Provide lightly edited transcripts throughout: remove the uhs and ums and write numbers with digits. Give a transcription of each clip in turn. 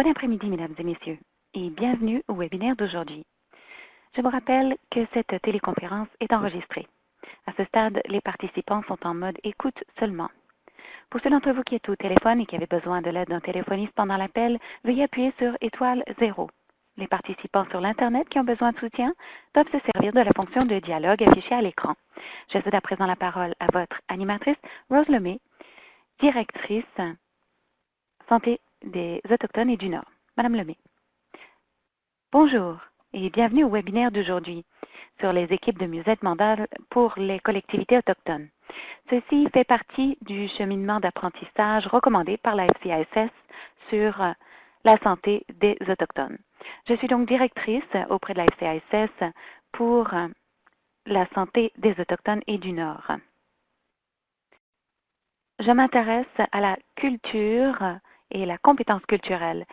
Bon après-midi, mesdames et messieurs, et bienvenue au webinaire d'aujourd'hui. Je vous rappelle que cette téléconférence est enregistrée. À ce stade, les participants sont en mode écoute seulement. Pour ceux d'entre vous qui êtes au téléphone et qui avaient besoin de l'aide d'un téléphoniste pendant l'appel, veuillez appuyer sur étoile 0. Les participants sur l'Internet qui ont besoin de soutien doivent se servir de la fonction de dialogue affichée à l'écran. Je cède à présent la parole à votre animatrice, Rose Lemay, directrice Santé des Autochtones et du Nord. Madame Lemay. Bonjour et bienvenue au webinaire d'aujourd'hui sur les équipes de mieux-être mental pour les collectivités autochtones. Ceci fait partie du cheminement d'apprentissage recommandé par la FCASS sur la santé des Autochtones. Je suis donc directrice auprès de la FCASS pour la santé des Autochtones et du Nord. Je m'intéresse à la culture et la compétence culturelle.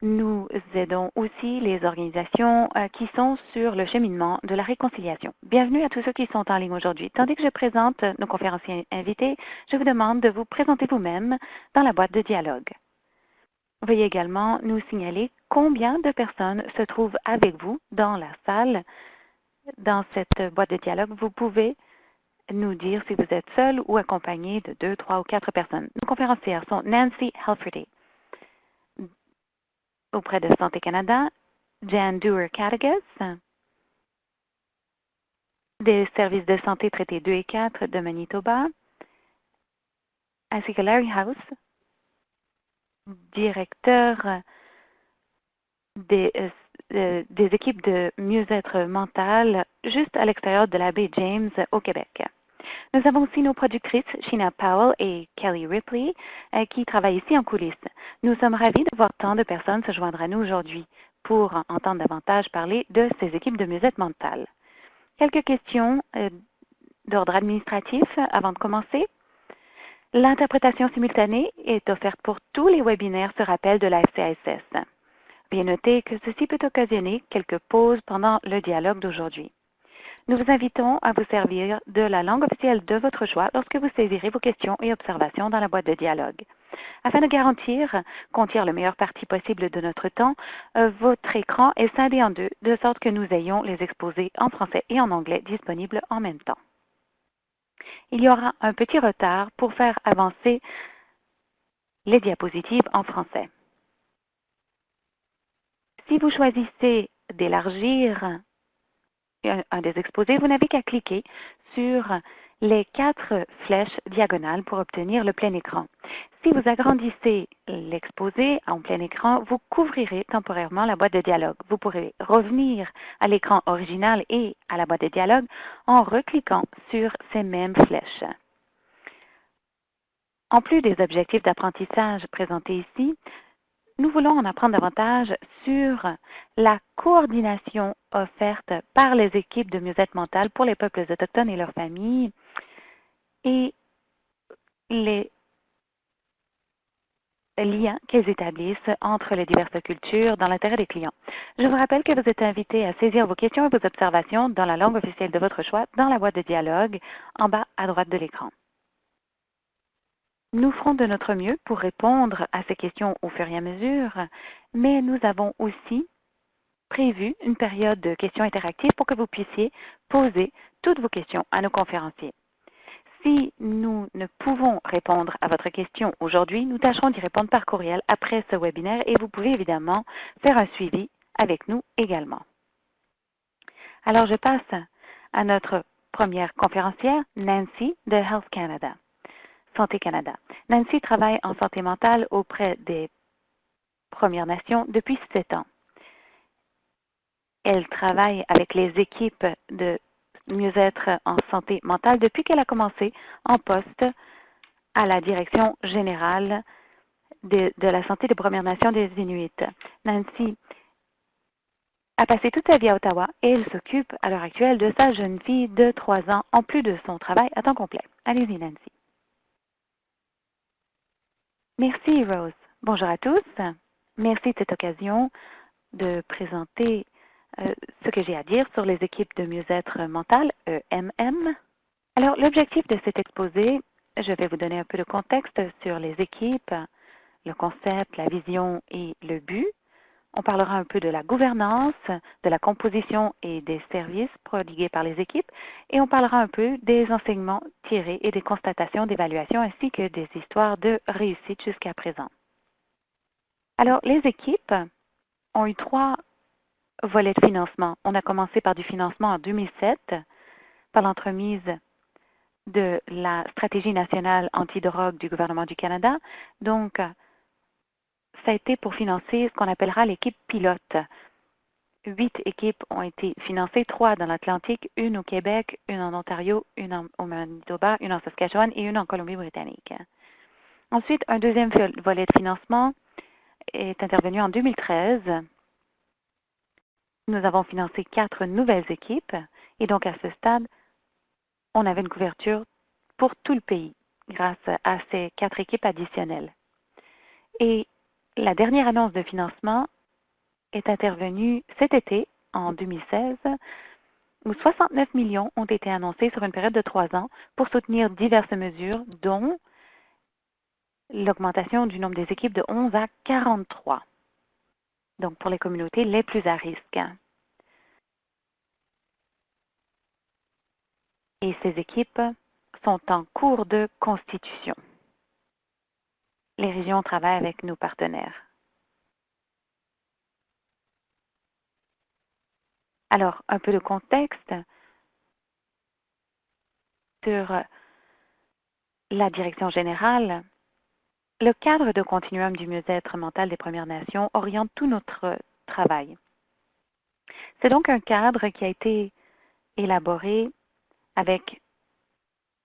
Nous aidons aussi les organisations qui sont sur le cheminement de la réconciliation. Bienvenue à tous ceux qui sont en ligne aujourd'hui. Tandis que je présente nos conférenciers invités, je vous demande de vous présenter vous-même dans la boîte de dialogue. Veuillez également nous signaler combien de personnes se trouvent avec vous dans la salle. Dans cette boîte de dialogue, vous pouvez nous dire si vous êtes seul ou accompagné de 2, 3 ou 4 personnes. Nos conférencières sont Nancy Helferty, auprès de Santé Canada, Jan Dewar-Cadigas, des services de santé traités 2 et 4 de Manitoba, ainsi que Larry House, directeur des équipes de mieux-être mental juste à l'extérieur de la baie James au Québec. Nous avons aussi nos productrices, Sheena Powell et Kelly Ripley, qui travaillent ici en coulisses. Nous sommes ravis de voir tant de personnes se joindre à nous aujourd'hui pour entendre davantage parler de ces équipes de mieux-être mental. Quelques questions d'ordre administratif avant de commencer. L'interprétation simultanée est offerte pour tous les webinaires sur appel de la FCASS. Veuillez noter que ceci peut occasionner quelques pauses pendant le dialogue d'aujourd'hui. Nous vous invitons à vous servir de la langue officielle de votre choix lorsque vous saisirez vos questions et observations dans la boîte de dialogue. Afin de garantir qu'on tire le meilleur parti possible de notre temps, votre écran est scindé en deux, de sorte que nous ayons les exposés en français et en anglais disponibles en même temps. Il y aura un petit retard pour faire avancer les diapositives en français. Si vous choisissez d'élargir un des exposés, vous n'avez qu'à cliquer sur les 4 flèches diagonales pour obtenir le plein écran. Si vous agrandissez l'exposé en plein écran, vous couvrirez temporairement la boîte de dialogue. Vous pourrez revenir à l'écran original et à la boîte de dialogue en recliquant sur ces mêmes flèches. En plus des objectifs d'apprentissage présentés ici, nous voulons en apprendre davantage sur la coordination offerte par les équipes de mieux-être mental pour les peuples autochtones et leurs familles et les liens qu'elles établissent entre les diverses cultures dans l'intérêt des clients. Je vous rappelle que vous êtes invités à saisir vos questions et vos observations dans la langue officielle de votre choix dans la boîte de dialogue en bas à droite de l'écran. Nous ferons de notre mieux pour répondre à ces questions au fur et à mesure, mais nous avons aussi prévu une période de questions interactives pour que vous puissiez poser toutes vos questions à nos conférenciers. Si nous ne pouvons répondre à votre question aujourd'hui, nous tâcherons d'y répondre par courriel après ce webinaire et vous pouvez évidemment faire un suivi avec nous également. Alors, je passe à notre première conférencière, Nancy de Health Canada, Santé Canada. Nancy travaille en santé mentale auprès des Premières Nations depuis 7 ans. Elle travaille avec les équipes de mieux-être en santé mentale depuis qu'elle a commencé en poste à la direction générale de la santé des Premières Nations des Inuits. Nancy a passé toute sa vie à Ottawa et elle s'occupe à l'heure actuelle de sa jeune fille de 3 ans en plus de son travail à temps complet. Allez-y, Nancy. Merci, Rose. Bonjour à tous. Merci de cette occasion de présenter ce que j'ai à dire sur les équipes de mieux-être mental, EMM. Alors, l'objectif de cet exposé, je vais vous donner un peu de contexte sur les équipes, le concept, la vision et le but. On parlera un peu de la gouvernance, de la composition et des services prodigués par les équipes, et on parlera un peu des enseignements tirés et des constatations d'évaluation ainsi que des histoires de réussite jusqu'à présent. Alors, les équipes ont eu 3 volets de financement. On a commencé par du financement en 2007 par l'entremise de la stratégie nationale antidrogue du gouvernement du Canada. Donc, ça a été pour financer ce qu'on appellera l'équipe pilote. 8 équipes ont été financées, 3 dans l'Atlantique, une au Québec, une en Ontario, une au Manitoba, une en Saskatchewan et une en Colombie-Britannique. Ensuite, un deuxième volet de financement est intervenu en 2013. Nous avons financé 4 nouvelles équipes et donc à ce stade, on avait une couverture pour tout le pays grâce à ces 4 équipes additionnelles. Et la dernière annonce de financement est intervenue cet été, en 2016, où 69 millions ont été annoncés sur une période de 3 ans pour soutenir diverses mesures, dont l'augmentation du nombre des équipes de 11 à 43, donc pour les communautés les plus à risque. Et ces équipes sont en cours de constitution. Les régions travaillent avec nos partenaires. Alors, un peu de contexte sur la direction générale. Le cadre de continuum du mieux-être mental des Premières Nations oriente tout notre travail. C'est donc un cadre qui a été élaboré avec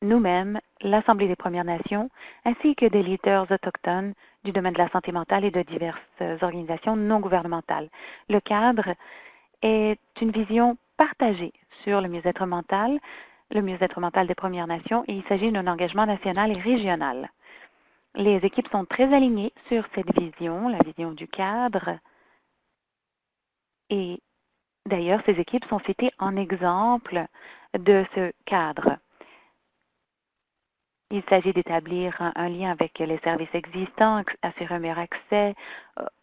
nous-mêmes, l'Assemblée des Premières Nations, ainsi que des leaders autochtones du domaine de la santé mentale et de diverses organisations non gouvernementales. Le cadre est une vision partagée sur le mieux-être mental des Premières Nations, et il s'agit d'un engagement national et régional. Les équipes sont très alignées sur cette vision, la vision du cadre, et d'ailleurs, ces équipes sont citées en exemple de ce cadre. Il s'agit d'établir un lien avec les services existants, assurer un meilleur accès,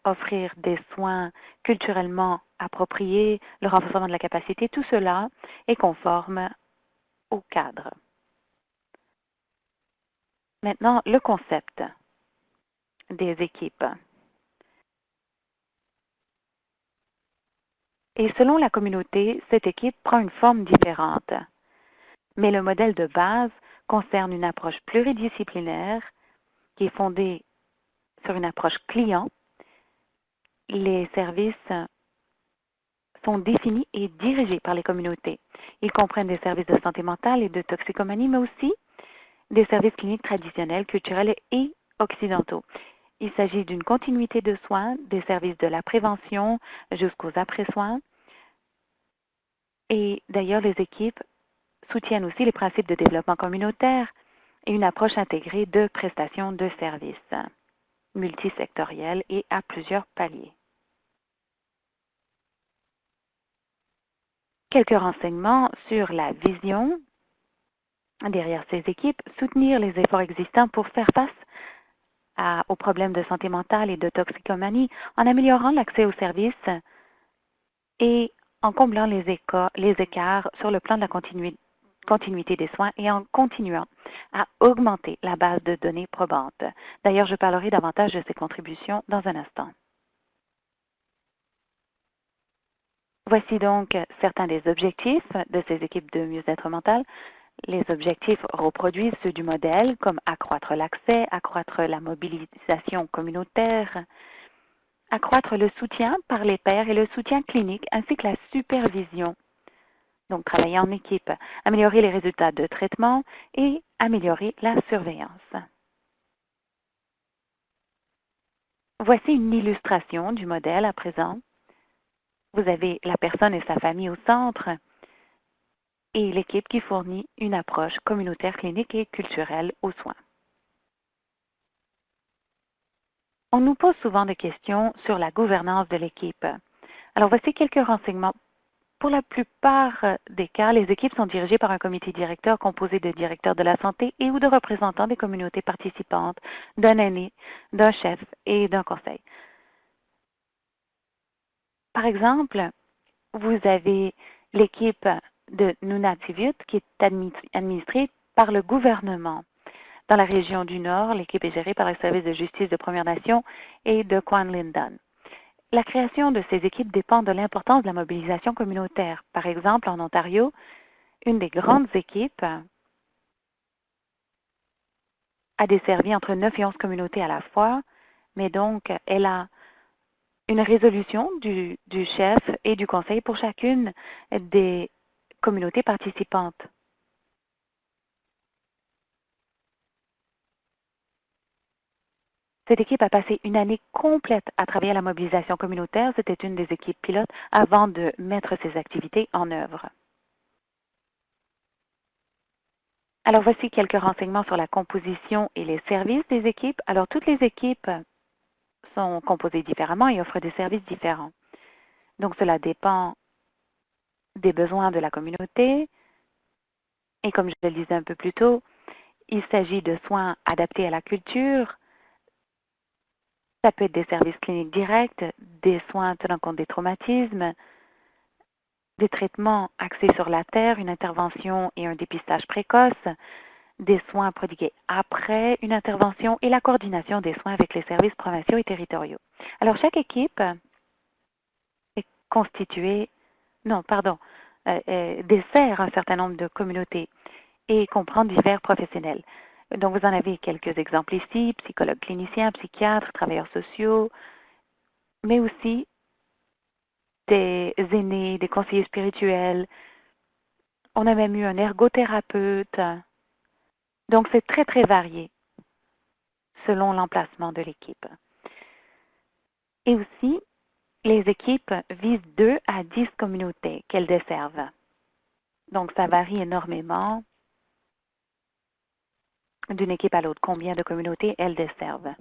offrir des soins culturellement appropriés, le renforcement de la capacité, tout cela est conforme au cadre. Maintenant, le concept des équipes. Et selon la communauté, cette équipe prend une forme différente. Mais le modèle de base concerne une approche pluridisciplinaire qui est fondée sur une approche client. Les services sont définis et dirigés par les communautés. Ils comprennent des services de santé mentale et de toxicomanie, mais aussi des services cliniques traditionnels, culturels et occidentaux. Il s'agit d'une continuité de soins, des services de la prévention jusqu'aux après-soins. Et d'ailleurs, les équipes soutiennent aussi les principes de développement communautaire et une approche intégrée de prestation de services multisectoriels et à plusieurs paliers. Quelques renseignements sur la vision derrière ces équipes, soutenir les efforts existants pour faire face aux problèmes de santé mentale et de toxicomanie en améliorant l'accès aux services et en comblant les écarts sur le plan de la continuité des soins et en continuant à augmenter la base de données probantes. D'ailleurs, je parlerai davantage de ces contributions dans un instant. Voici donc certains des objectifs de ces équipes de mieux-être mental. Les objectifs reproduisent ceux du modèle, comme accroître l'accès, accroître la mobilisation communautaire, accroître le soutien par les pairs et le soutien clinique, ainsi que la supervision. Donc, travailler en équipe, améliorer les résultats de traitement et améliorer la surveillance. Voici une illustration du modèle à présent. Vous avez la personne et sa famille au centre et l'équipe qui fournit une approche communautaire, clinique et culturelle aux soins. On nous pose souvent des questions sur la gouvernance de l'équipe. Alors, voici quelques renseignements Pour la plupart des cas, les équipes sont dirigées par un comité directeur composé de directeurs de la santé et ou de représentants des communautés participantes, d'un aîné, d'un chef et d'un conseil. Par exemple, vous avez l'équipe de Nunavut qui est administrée par le gouvernement. Dans la région du Nord, l'équipe est gérée par le service de justice de Première Nation et de Kwanlindan. La création de ces équipes dépend de l'importance de la mobilisation communautaire. Par exemple, en Ontario, une des grandes équipes a desservi entre 9 et 11 communautés à la fois, mais donc elle a une résolution du chef et du conseil pour chacune des communautés participantes. Cette équipe a passé une année complète à travailler à la mobilisation communautaire. C'était une des équipes pilotes avant de mettre ces activités en œuvre. Alors voici quelques renseignements sur la composition et les services des équipes. Alors toutes les équipes sont composées différemment et offrent des services différents. Donc cela dépend des besoins de la communauté. Et comme je le disais un peu plus tôt, il s'agit de soins adaptés à la culture. Ça peut être des services cliniques directs, des soins tenant compte des traumatismes, des traitements axés sur la terre, une intervention et un dépistage précoce, des soins prodigués après une intervention et la coordination des soins avec les services provinciaux et territoriaux. Alors, chaque équipe est constituée, non, pardon, dessert un certain nombre de communautés et comprend divers professionnels. Donc, vous en avez quelques exemples ici, psychologues cliniciens, psychiatres, travailleurs sociaux, mais aussi des aînés, des conseillers spirituels. On a même eu un ergothérapeute. Donc, c'est très, très varié selon l'emplacement de l'équipe. Et aussi, les équipes visent 2 à 10 communautés qu'elles desservent. Donc, ça varie énormément d'une équipe à l'autre, combien de communautés elles desservent.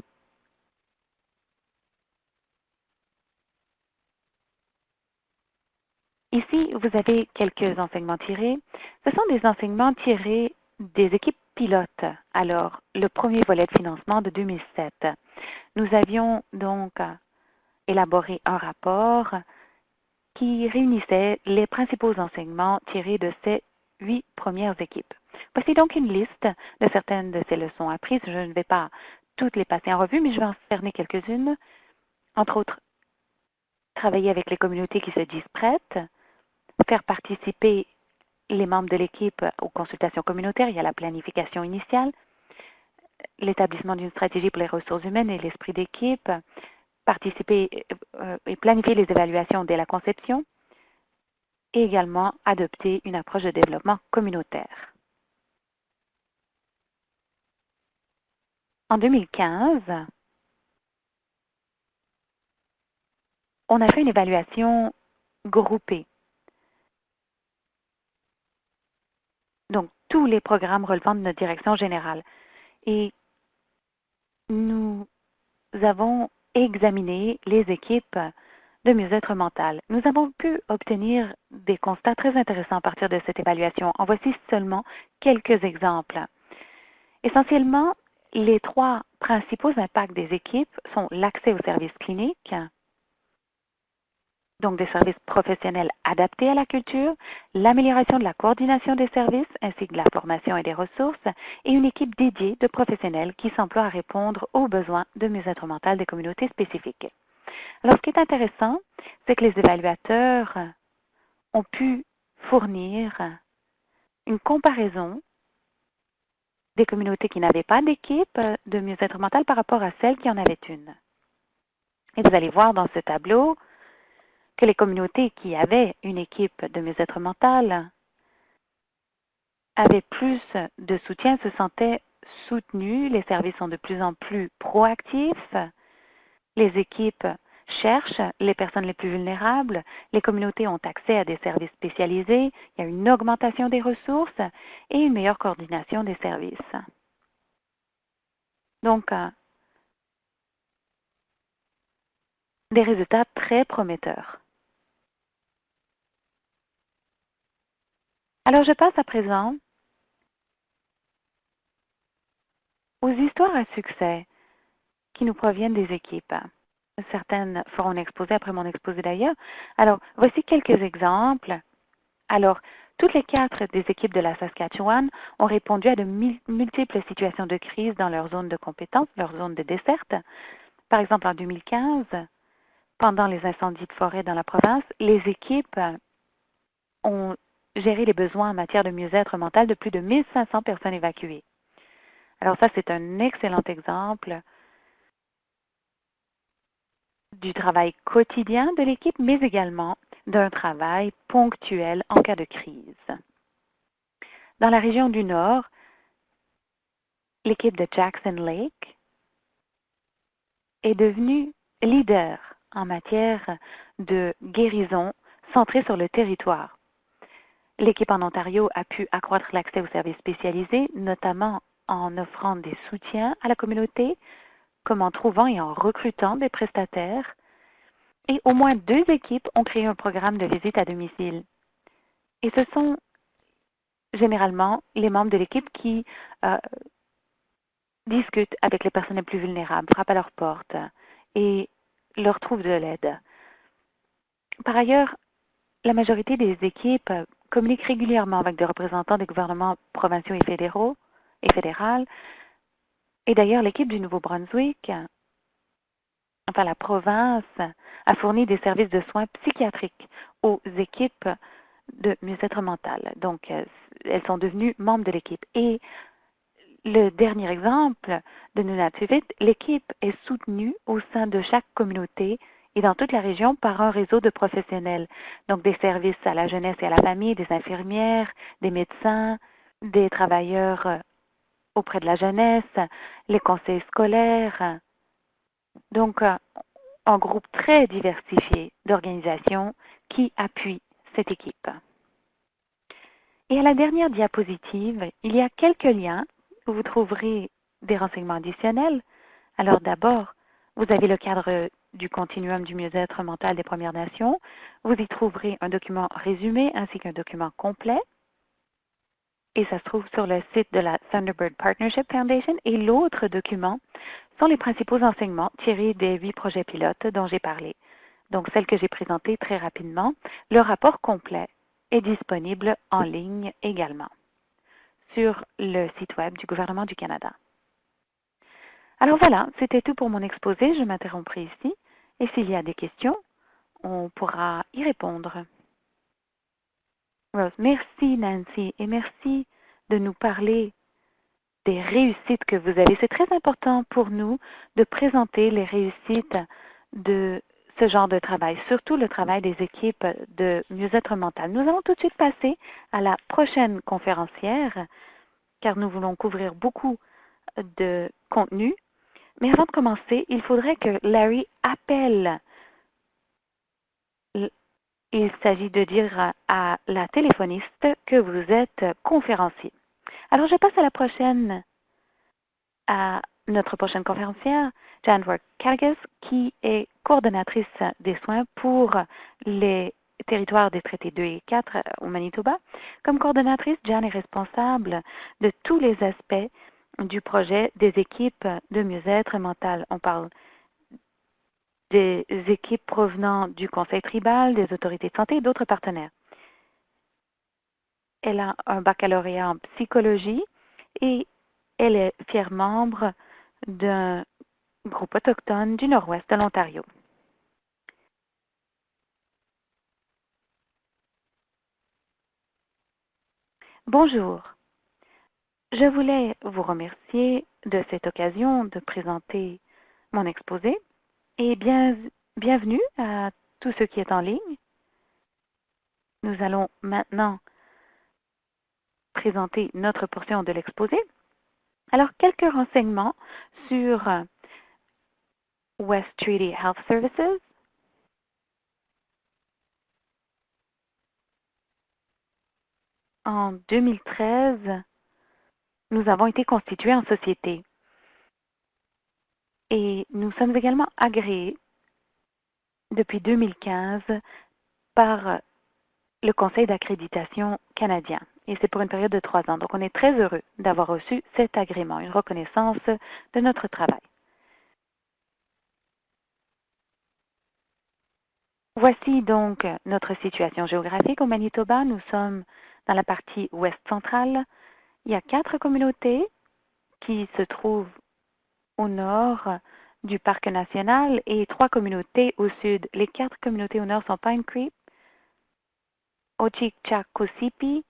Ici, vous avez quelques enseignements tirés. Ce sont des enseignements tirés des équipes pilotes. Alors, le premier volet de financement de 2007. Nous avions donc élaboré un rapport qui réunissait les principaux enseignements tirés de ces 8 premières équipes. Voici donc une liste de certaines de ces leçons apprises. Je ne vais pas toutes les passer en revue, mais je vais en cerner quelques-unes. Entre autres, travailler avec les communautés qui se disent prêtes, faire participer les membres de l'équipe aux consultations communautaires, il y a la planification initiale, l'établissement d'une stratégie pour les ressources humaines et l'esprit d'équipe, participer et planifier les évaluations dès la conception, et également adopter une approche de développement communautaire. En 2015, on a fait une évaluation groupée. Donc, tous les programmes relevant de notre direction générale. Et nous avons examiné les équipes de mieux-être mental. Nous avons pu obtenir des constats très intéressants à partir de cette évaluation. En voici seulement quelques exemples. Essentiellement, les 3 principaux impacts des équipes sont l'accès aux services cliniques, donc des services professionnels adaptés à la culture, l'amélioration de la coordination des services ainsi que de la formation et des ressources, et une équipe dédiée de professionnels qui s'emploient à répondre aux besoins de mieux-être mental des communautés spécifiques. Alors, ce qui est intéressant, c'est que les évaluateurs ont pu fournir une comparaison des communautés qui n'avaient pas d'équipe de mieux-être mental par rapport à celles qui en avaient une. Et vous allez voir dans ce tableau que les communautés qui avaient une équipe de mieux-être mental avaient plus de soutien, se sentaient soutenues, les services sont de plus en plus proactifs, les équipes cherchent les personnes les plus vulnérables, les communautés ont accès à des services spécialisés, il y a une augmentation des ressources et une meilleure coordination des services. Donc, des résultats très prometteurs. Alors, je passe à présent aux histoires à succès qui nous proviennent des équipes. Certaines feront un exposé après mon exposé d'ailleurs. Alors, voici quelques exemples. Alors, toutes les 4 des équipes de la Saskatchewan ont répondu à de multiples situations de crise dans leur zone de compétence, leur zone de desserte. Par exemple, en 2015, pendant les incendies de forêt dans la province, les équipes ont géré les besoins en matière de mieux-être mental de plus de 1500 personnes évacuées. Alors ça, c'est un excellent exemple du travail quotidien de l'équipe, mais également d'un travail ponctuel en cas de crise. Dans la région du Nord, l'équipe de Jackson Lake est devenue leader en matière de guérison centrée sur le territoire. L'équipe en Ontario a pu accroître l'accès aux services spécialisés, notamment en offrant des soutiens à la communauté, comme en trouvant et en recrutant des prestataires. Et au moins 2 équipes ont créé un programme de visite à domicile. Et ce sont généralement les membres de l'équipe qui euh, discutent avec les personnes les plus vulnérables, frappent à leur porte et leur trouvent de l'aide. Par ailleurs, la majorité des équipes communiquent régulièrement avec des représentants des gouvernements provinciaux et fédéraux et fédérales. Et d'ailleurs, l'équipe du Nouveau-Brunswick, enfin la province, a fourni des services de soins psychiatriques aux équipes de mieux-être mental. Donc, elles sont devenues membres de l'équipe. Et le dernier exemple de Nunavut, l'équipe est soutenue au sein de chaque communauté et dans toute la région par un réseau de professionnels. Donc, des services à la jeunesse et à la famille, des infirmières, des médecins, des travailleurs auprès de la jeunesse, les conseils scolaires. Donc, un groupe très diversifié d'organisations qui appuient cette équipe. Et à la dernière diapositive, il y a quelques liens où vous trouverez des renseignements additionnels. Alors d'abord, vous avez le cadre du continuum du mieux-être mental des Premières Nations. Vous y trouverez un document résumé ainsi qu'un document complet. Et ça se trouve sur le site de la Thunderbird Partnership Foundation. Et l'autre document sont les principaux enseignements tirés des 8 projets pilotes dont j'ai parlé. Donc, celle que j'ai présentée très rapidement. Le rapport complet est disponible en ligne également sur le site web du gouvernement du Canada. Alors voilà, c'était tout pour mon exposé. Je m'interromprai ici. Et s'il y a des questions, on pourra y répondre. Rose, merci Nancy et merci de nous parler des réussites que vous avez. C'est très important pour nous de présenter les réussites de ce genre de travail, surtout le travail des équipes de mieux-être mental. Nous allons tout de suite passer à la prochaine conférencière, car nous voulons couvrir beaucoup de contenu. Mais avant de commencer, il faudrait que Larry appelle. Il s'agit de dire à la téléphoniste que vous êtes conférencier. Alors, je passe à notre prochaine conférencière, Jan Work-Calgas, qui est coordonnatrice des soins pour les territoires des traités 2 et 4 au Manitoba. Comme coordonnatrice, Jan est responsable de tous les aspects du projet des équipes de mieux-être mental. On parle des équipes provenant du Conseil tribal, des autorités de santé et d'autres partenaires. Elle a un baccalauréat en psychologie et elle est fière membre d'un groupe autochtone du nord-ouest de l'Ontario. Bonjour. Je voulais vous remercier de cette occasion de présenter mon exposé et bienvenue à tous ceux qui sont en ligne. Nous allons maintenant présenter notre portion de l'exposé. Alors, quelques renseignements sur West Treaty Health Services. En 2013, nous avons été constitués en société et nous sommes également agréés depuis 2015 par le Conseil d'accréditation canadien. Et c'est pour une période de 3 ans. Donc, on est très heureux d'avoir reçu cet agrément, une reconnaissance de notre travail. Voici donc notre situation géographique au Manitoba. Nous sommes dans la partie ouest centrale. Il y a 4 communautés qui se trouvent au nord du parc national et 3 communautés au sud. Les 4 communautés au nord sont Pine Creek, Ochichacosipi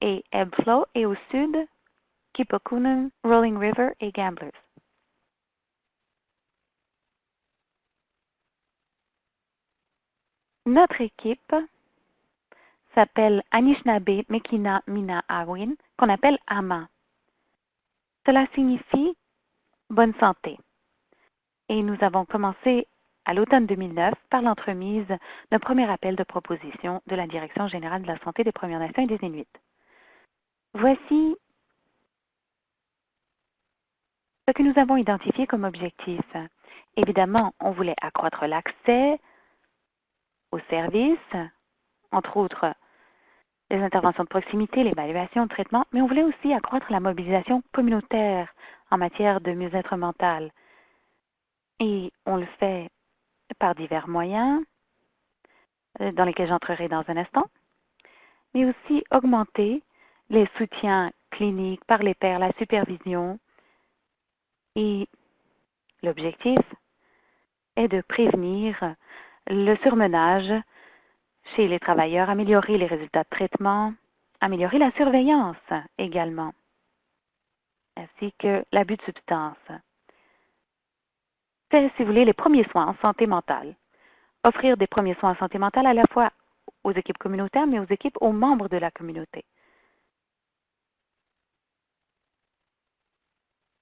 et Ebbflow, et au sud, Kipakunen, Rolling River et Gamblers. Notre équipe s'appelle Anishinaabe Mekina Mina Awin, qu'on appelle AMA. Cela signifie bonne santé. Et nous avons commencé à l'automne 2009 par l'entremise d'un premier appel de proposition de la Direction générale de la santé des Premières Nations et des Inuits. Voici ce que nous avons identifié comme objectif. Évidemment, on voulait accroître l'accès aux services, entre autres les interventions de proximité, l'évaluation, le traitement, mais on voulait aussi accroître la mobilisation communautaire en matière de mieux-être mental. Et on le fait par divers moyens, dans lesquels j'entrerai dans un instant, mais aussi augmenter les soutiens cliniques par les pairs, la supervision. Et l'objectif est de prévenir le surmenage chez les travailleurs, améliorer les résultats de traitement, améliorer la surveillance également, ainsi que l'abus de substances. C'est, si vous voulez, les premiers soins en santé mentale. Offrir des premiers soins en santé mentale à la fois aux équipes communautaires, mais aux équipes, aux membres de la communauté.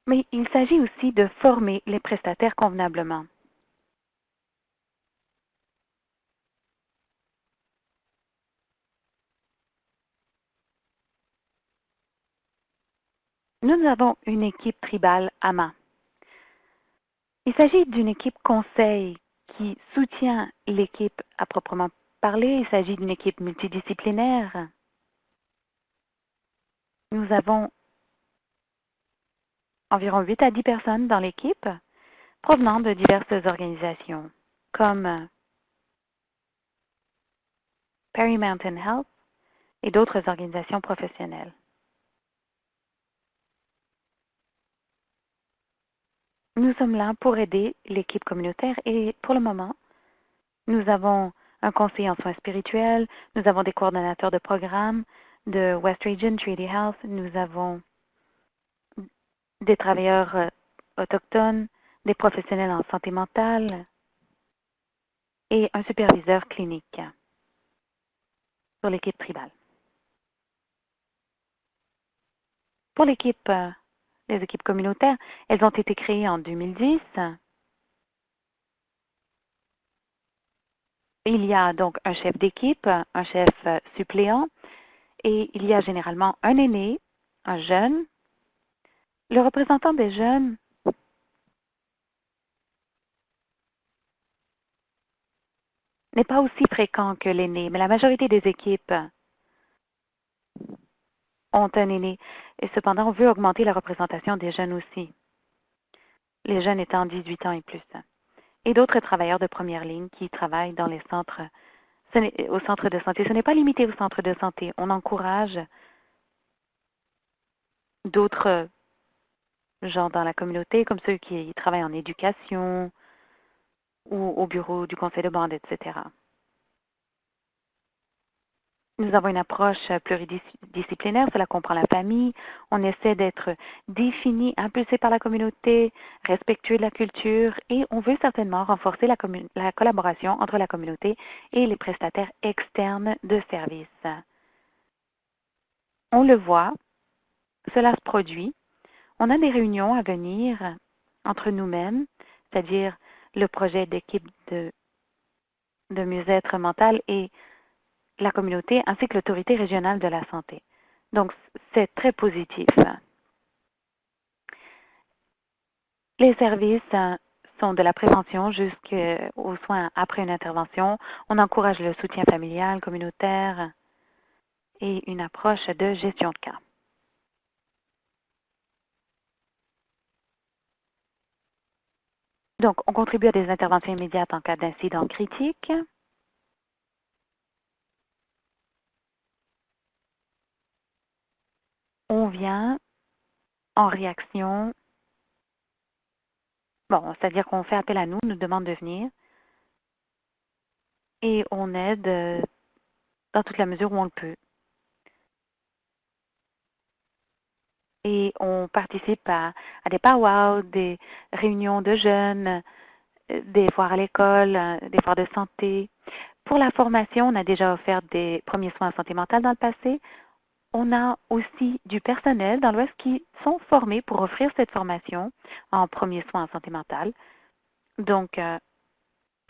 Mais il s'agit aussi de former les prestataires convenablement. Nous avons une équipe tribale AMA. Il s'agit d'une équipe conseil qui soutient l'équipe à proprement parler. Il s'agit d'une équipe multidisciplinaire. Nous avons environ 8 à 10 personnes dans l'équipe provenant de diverses organisations comme Perry Mountain Health et d'autres organisations professionnelles. Nous sommes là pour aider l'équipe communautaire et pour le moment, nous avons un conseiller en soins spirituels, nous avons des coordonnateurs de programmes de West Region Treaty Health, nous avons des travailleurs autochtones, des professionnels en santé mentale et un superviseur clinique pour l'équipe tribale. Pour l'équipe, les équipes communautaires, elles ont été créées en 2010. Il y a donc un chef d'équipe, un chef suppléant, et il y a généralement un aîné, un jeune. Le représentant des jeunes n'est pas aussi fréquent que l'aîné, mais la majorité des équipes ont un aîné. Et cependant, on veut augmenter la représentation des jeunes aussi, les jeunes étant 18 ans et plus. Et d'autres travailleurs de première ligne qui travaillent dans les centres, au centre de santé. Ce n'est pas limité au centre de santé. On encourage d'autres gens dans la communauté, comme ceux qui travaillent en éducation ou au bureau du conseil de bande, etc. Nous avons une approche pluridisciplinaire, cela comprend la famille. On essaie d'être défini, impulsé par la communauté, respectueux de la culture et on veut certainement renforcer la collaboration entre la communauté et les prestataires externes de services. On le voit, cela se produit. On a des réunions à venir entre nous-mêmes, c'est-à-dire le projet d'équipe de mieux-être mental et la communauté ainsi que l'autorité régionale de la santé. Donc, c'est très positif. Les services sont de la prévention jusqu'aux soins après une intervention. On encourage le soutien familial, communautaire et une approche de gestion de cas. Donc, on contribue à des interventions immédiates en cas d'incident critique. On vient en réaction, bon, c'est-à-dire qu'on fait appel à nous, nous demande de venir, et on aide dans toute la mesure où on le peut. Et on participe à des powwows, des réunions de jeunes, des foires à l'école, des foires de santé. Pour la formation, on a déjà offert des premiers soins en santé mentale dans le passé. On a aussi du personnel dans l'Ouest qui sont formés pour offrir cette formation en premiers soins en santé mentale. Donc, à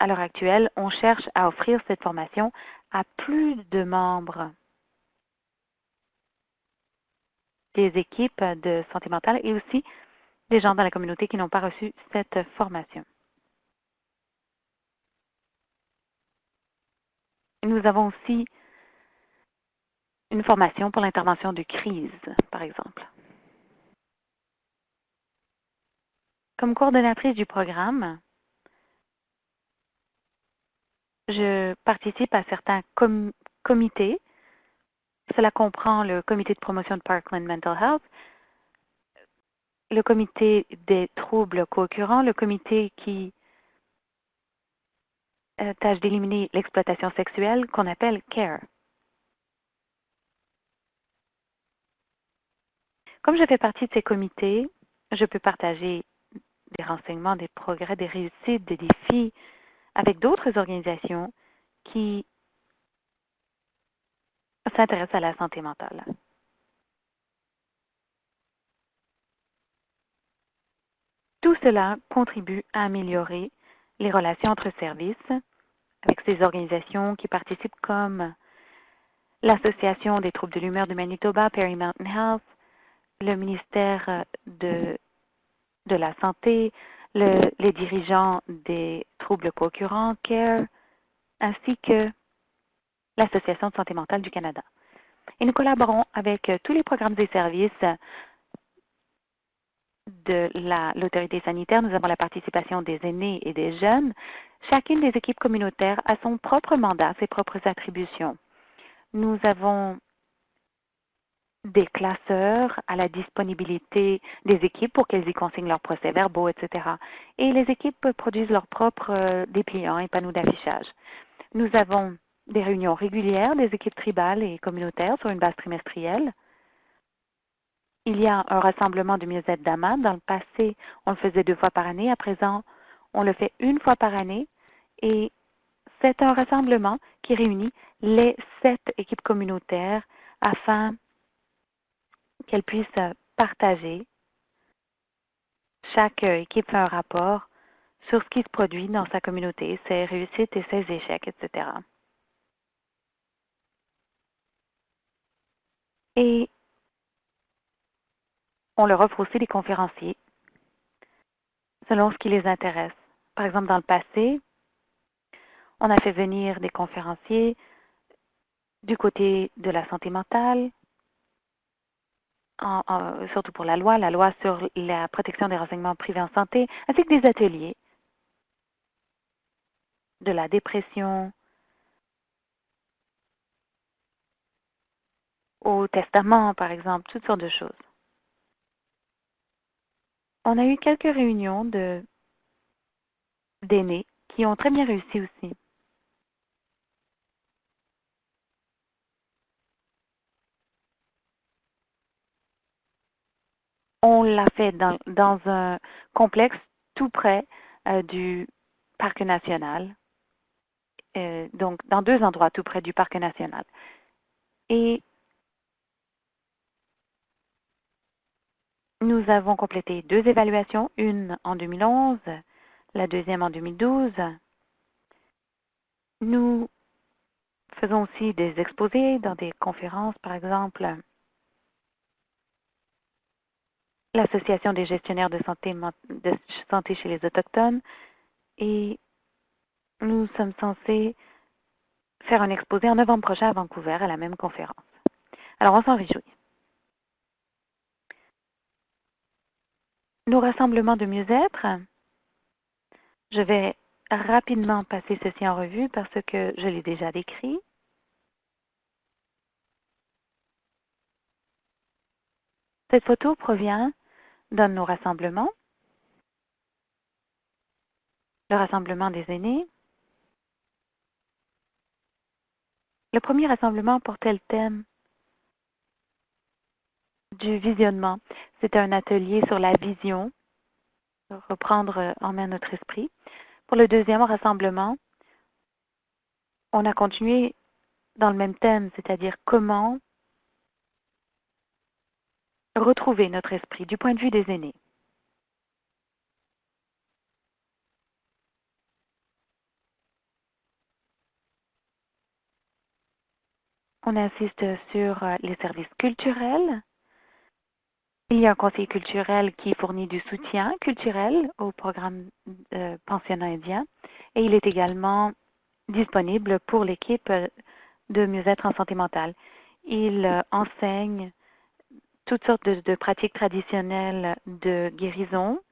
l'heure actuelle, on cherche à offrir cette formation à plus de membres des équipes de santé mentale et aussi des gens dans la communauté qui n'ont pas reçu cette formation. Nous avons aussi une formation pour l'intervention de crise, par exemple. Comme coordonnatrice du programme, je participe à certains comités. Cela comprend le comité de promotion de Parkland Mental Health, le comité des troubles co-occurrents, le comité qui tâche d'éliminer l'exploitation sexuelle qu'on appelle CARE. Comme je fais partie de ces comités, je peux partager des renseignements, des progrès, des réussites, des défis avec d'autres organisations qui s'intéressent à la santé mentale. Tout cela contribue à améliorer les relations entre services avec ces organisations qui participent comme l'Association des troubles de l'humeur du Manitoba, Perry Mountain Health, le ministère de la Santé, les dirigeants des troubles co-occurrents, CARE, ainsi que l'Association de santé mentale du Canada. Et nous collaborons avec tous les programmes et services de l'autorité sanitaire. Nous avons la participation des aînés et des jeunes. Chacune des équipes communautaires a son propre mandat, ses propres attributions. Nous avons des classeurs à la disponibilité des équipes pour qu'elles y consignent leurs procès-verbaux, etc. Et les équipes produisent leurs propres dépliants et panneaux d'affichage. Nous avons des réunions régulières des équipes tribales et communautaires sur une base trimestrielle. Il y a un rassemblement de mieux-être d'AMA. Dans le passé, on le faisait 2 fois par année. À présent, on le fait 1 fois par année. Et c'est un rassemblement qui réunit les 7 équipes communautaires afin qu'elles puissent partager. Chaque équipe fait un rapport sur ce qui se produit dans sa communauté, ses réussites et ses échecs, etc. Et on leur offre aussi des conférenciers selon ce qui les intéresse. Par exemple, dans le passé, on a fait venir des conférenciers du côté de la santé mentale, surtout pour la loi sur la protection des renseignements privés en santé, ainsi que des ateliers de la dépression au testament, par exemple, toutes sortes de choses. On a eu quelques réunions d'aînés qui ont très bien réussi aussi. On l'a fait dans un complexe tout près du parc national, donc dans 2 endroits tout près du parc national. Et nous avons complété 2 évaluations, une en 2011, la deuxième en 2012. Nous faisons aussi des exposés dans des conférences, par exemple, l'Association des gestionnaires de santé chez les Autochtones, et nous sommes censés faire un exposé en novembre prochain à Vancouver à la même conférence. Alors, on s'en réjouit. Nos rassemblements de mieux-être, je vais rapidement passer ceci en revue parce que je l'ai déjà décrit. Cette photo provient d'un de nos rassemblements, le rassemblement des aînés. Le premier rassemblement portait le thème du visionnement. C'était un atelier sur la vision, reprendre en main notre esprit. Pour le deuxième rassemblement, on a continué dans le même thème, c'est-à-dire comment retrouver notre esprit du point de vue des aînés. On insiste sur les services culturels. Il y a un conseiller culturel qui fournit du soutien culturel au programme pensionnat indien et il est également disponible pour l'équipe de mieux-être en santé mentale. Il enseigne toutes sortes de pratiques traditionnelles de guérison.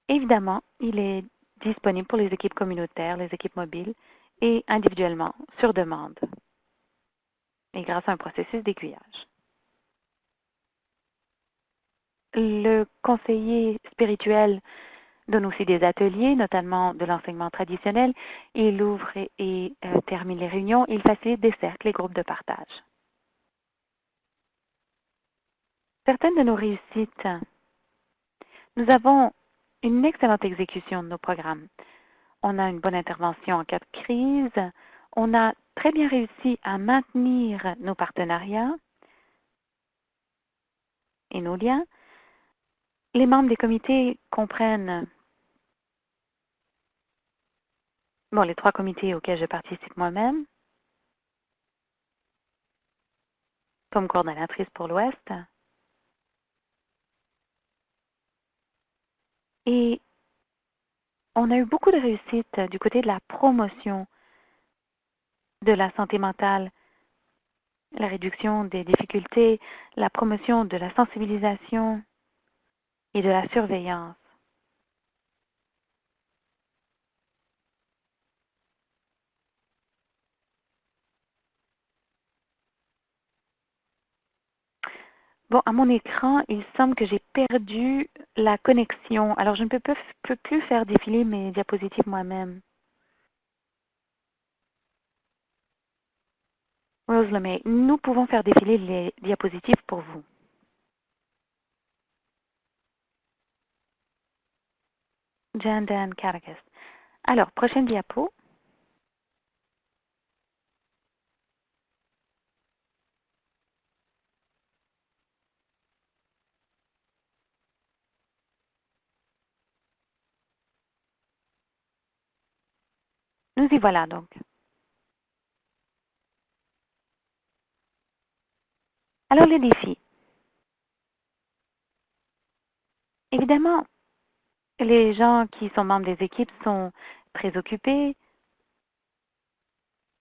Évidemment, il est disponible pour les équipes communautaires, les équipes mobiles et individuellement, sur demande, et grâce à un processus d'aiguillage. Le conseiller spirituel donne aussi des ateliers, notamment de l'enseignement traditionnel. Il ouvre et termine les réunions. Il facilite des cercles et groupes de partage. Certaines de nos réussites, nous avons une excellente exécution de nos programmes. On a une bonne intervention en cas de crise. On a très bien réussi à maintenir nos partenariats et nos liens. Les membres des comités comprennent, bon, les 3 comités auxquels je participe moi-même, comme coordonnatrice pour l'Ouest. Et on a eu beaucoup de réussite du côté de la promotion de la santé mentale, la réduction des difficultés, la promotion de la sensibilisation et de la surveillance. Bon, à mon écran, il semble que j'ai perdu la connexion. Alors, je ne peux plus faire défiler mes diapositives moi-même. Rose Lemay, nous pouvons faire défiler les diapositives pour vous. Jan Dan Karakas. Alors, prochaine diapo. Nous y voilà donc. Alors, les défis. Évidemment, les gens qui sont membres des équipes sont très occupés.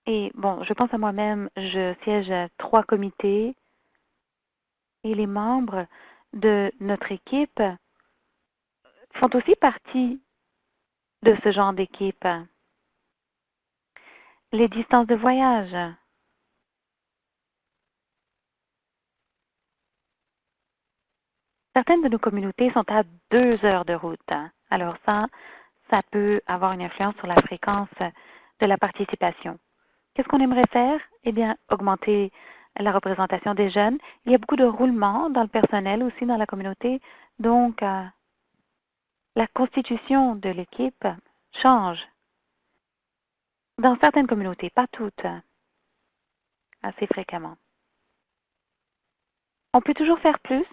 Et bon, je pense à moi-même, je siège à 3 comités et les membres de notre équipe font aussi partie de ce genre d'équipe. Les distances de voyage. Certaines de nos communautés sont à 2 heures de route. Alors ça peut avoir une influence sur la fréquence de la participation. Qu'est-ce qu'on aimerait faire? Eh bien, augmenter la représentation des jeunes. Il y a beaucoup de roulement dans le personnel aussi dans la communauté. Donc, la constitution de l'équipe change dans certaines communautés, pas toutes, assez fréquemment. On peut toujours faire plus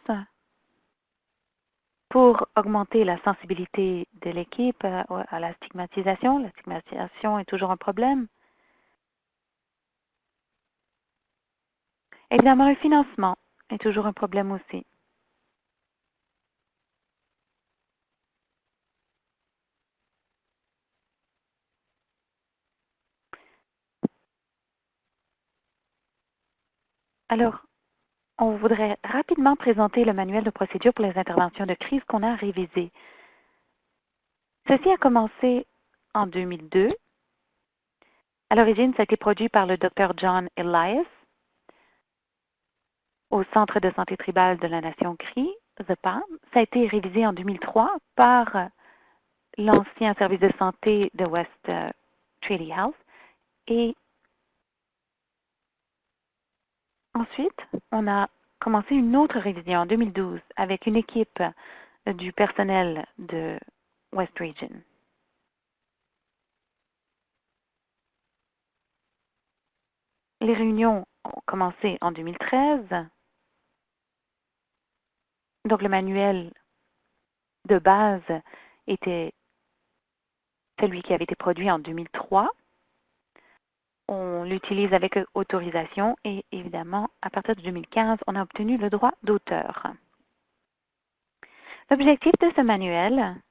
pour augmenter la sensibilité de l'équipe à la stigmatisation. La stigmatisation est toujours un problème. Évidemment, le financement est toujours un problème aussi. Alors, on voudrait rapidement présenter le manuel de procédure pour les interventions de crise qu'on a révisé. Ceci a commencé en 2002. À l'origine, ça a été produit par le Dr. John Elias au Centre de santé tribal de la Nation Crie, The PAM. Ça a été révisé en 2003 par l'ancien service de santé de West Treaty Health. Et ensuite, on a commencé une autre révision en 2012 avec une équipe du personnel de West Region. Les réunions ont commencé en 2013. Donc, le manuel de base était celui qui avait été produit en 2003. On l'utilise avec autorisation et évidemment, à partir de 2015, on a obtenu le droit d'auteur. L'objectif de ce manuel,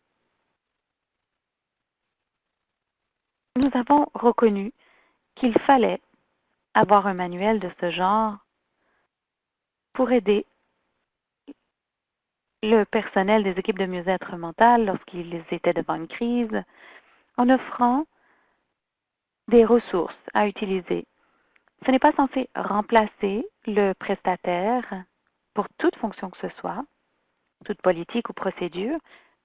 nous avons reconnu qu'il fallait avoir un manuel de ce genre pour aider le personnel des équipes de mieux-être mental lorsqu'ils étaient devant une crise, en offrant des ressources à utiliser. Ce n'est pas censé remplacer le prestataire pour toute fonction que ce soit, toute politique ou procédure,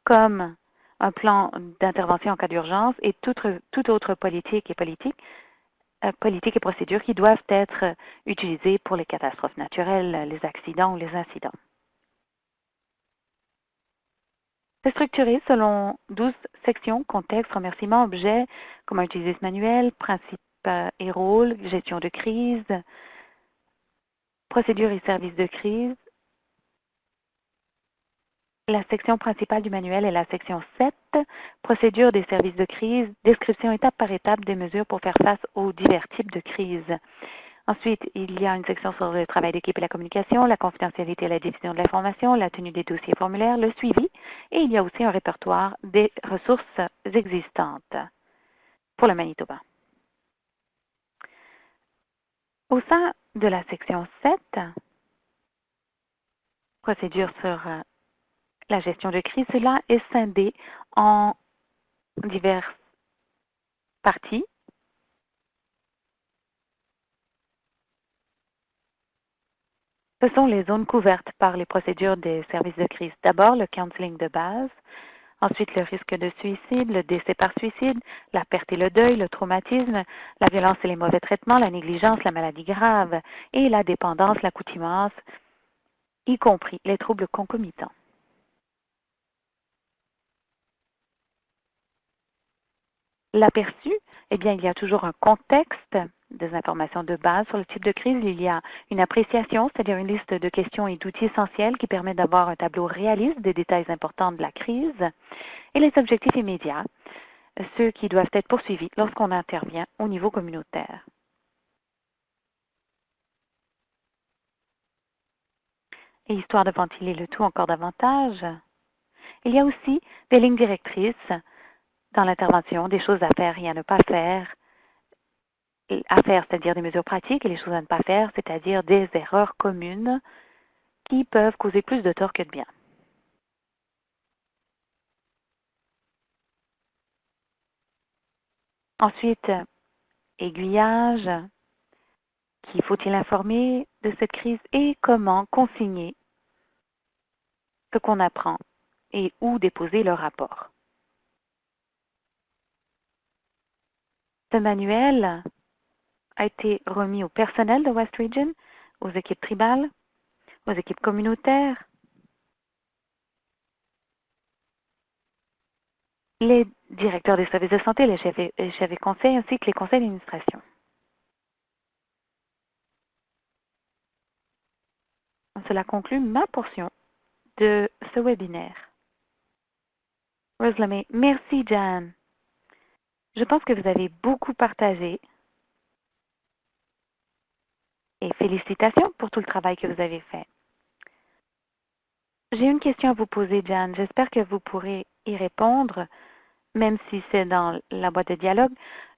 comme un plan d'intervention en cas d'urgence et toute autre politique et procédures qui doivent être utilisées pour les catastrophes naturelles, les accidents ou les incidents. C'est structuré selon 12 sections, contexte, remerciements, objets, comment utiliser ce manuel, principes et rôles, gestion de crise, procédures et services de crise. La section principale du manuel est la section 7, procédure des services de crise, description étape par étape des mesures pour faire face aux divers types de crises. Ensuite, il y a une section sur le travail d'équipe et la communication, la confidentialité et la diffusion de l'information, la tenue des dossiers et formulaires, le suivi, et il y a aussi un répertoire des ressources existantes pour le Manitoba. Au sein de la section 7, procédure sur la gestion de crise, cela est scindé en diverses parties. Ce sont les zones couvertes par les procédures des services de crise. D'abord, le counseling de base, ensuite le risque de suicide, le décès par suicide, la perte et le deuil, le traumatisme, la violence et les mauvais traitements, la négligence, la maladie grave et la dépendance, l'accoutumance, y compris les troubles concomitants. L'aperçu, eh bien, il y a toujours un contexte, des informations de base sur le type de crise. Il y a une appréciation, c'est-à-dire une liste de questions et d'outils essentiels qui permet d'avoir un tableau réaliste des détails importants de la crise. Et les objectifs immédiats, ceux qui doivent être poursuivis lorsqu'on intervient au niveau communautaire. Et histoire de ventiler le tout encore davantage, il y a aussi des lignes directrices dans l'intervention, des choses à faire et à ne pas faire, à faire, c'est-à-dire des mesures pratiques, et les choses à ne pas faire, c'est-à-dire des erreurs communes qui peuvent causer plus de tort que de bien. Ensuite, aiguillage, qui faut-il informer de cette crise et comment consigner ce qu'on apprend et où déposer le rapport. Ce manuel a été remis au personnel de West Region, aux équipes tribales, aux équipes communautaires, les directeurs des services de santé, les chefs et conseils, ainsi que les conseils d'administration. Cela conclut ma portion de ce webinaire. Rose Lemay, merci Jan. Je pense que vous avez beaucoup partagé et félicitations pour tout le travail que vous avez fait. J'ai une question à vous poser, Jan. J'espère que vous pourrez y répondre, Même si c'est dans la boîte de dialogue,